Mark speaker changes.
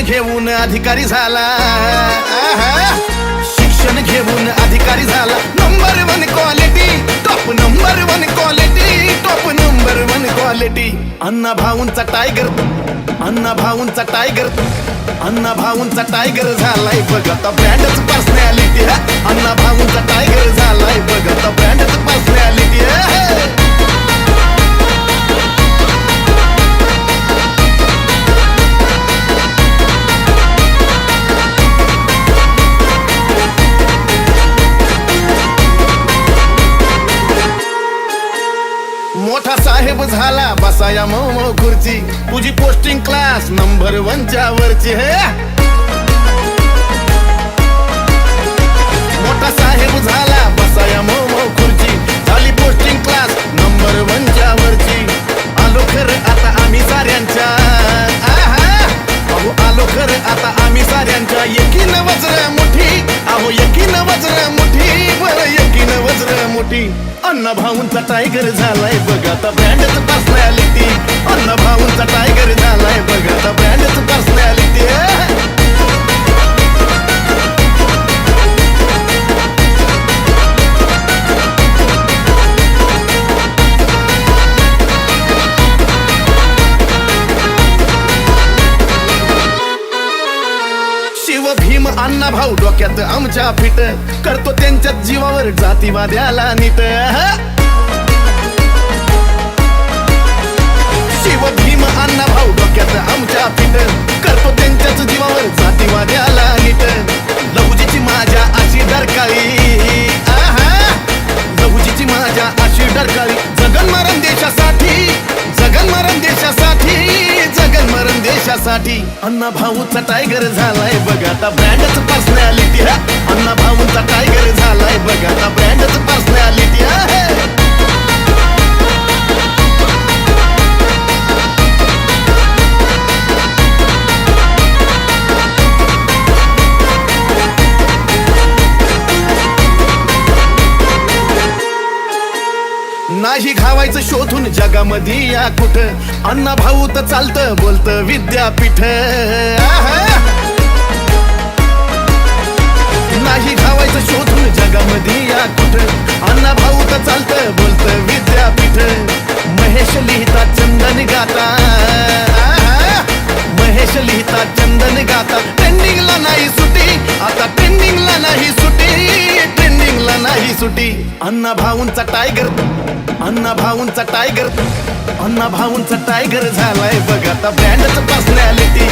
Speaker 1: घेऊन अधिकारी झाला, शिक्षण घेऊन अधिकारी झाला. Number 1 quality, top number 1 quality, top number 1 quality. अण्णा भाऊंचा टायगर, अण्णा भाऊंचा टायगर, अण्णा भाऊंचा टायगर झालाय बघ आता ब्रँडच पर्सनॅलिटी. अण्णा भाऊंचा टायगर झालाय बघ आता ब्रँडच पर्सनॅलिटी. मोठा साहेब झाला बसाया मऊ खुर्ची, तुझी पोस्टिंग क्लास नंबर 1च्या वरची. मोठा साहेब झाला बसाया मऊ खुर्ची, झाली पोस्टिंग क्लास नंबर 1च्या वरची. आलो खरं आता आम्ही साऱ्यांच्या, अहो आलो खरं आता आम्ही साऱ्यांच्या. एकीन वज्र मुठी, अहो एकीन वज्र मुठी, बरं एकीन वज्र मुठी. अण्णा भाऊंचा टायगर झालाय बघ आता ब्रँडच पर्सनॅलिटी. अण्णा भाऊंचा टायगर झालाय बघ आता ब्रँडच पर्सनॅलिटी. शिव भीम अण्णा भाऊ डोक्यात आमच्या फिट, करतो त्यांच्याच जीवावर जातीवाद्याला नीट. शिव भीम अण्णा भाऊ डोक्यात आमच्या फिट, करतो त्यांच्याच जीवावर जातीवाद्याला नीट. लहुजीची माझ्या अशी डरकाळी, लहुजीची माझ्या अशी डरकाळी. जगन मरण देशासाठी, जगन मरण देशासाठी, जगन मरण देशासाठी. अण्णा भाऊचा टायगर झालाय बघ आता ब्रँडच पर्सनॅलिटी. अण्णा भाऊचा टायगर झालाय बघ आता ब्रँडच पर्सनॅलिटी. नाही घावायचं शोधून जगामध्ये या कुठं, अण्णा भाऊ तर चालतं बोलतं विद्यापीठ. नाही घावायचं शोधून जगामध्ये या कुठं, अण्णा भाऊ तर चालतं बोलतं विद्यापीठ. महेश लिहिता चंदन गाता, महेश लिहिता चंदन गाता. ट्रेंडिंगला नाही सुटी, आता ट्रेंडिंगला नाही सुटी, ट्रेंडिंगला नाही सुटी. अण्णा भाऊंचा टायगर, अण्णा भाऊंचा टायगर, अण्णा भाऊंचा टायगर झालाय बघ आता ब्रँडच पर्सनॅलिटी.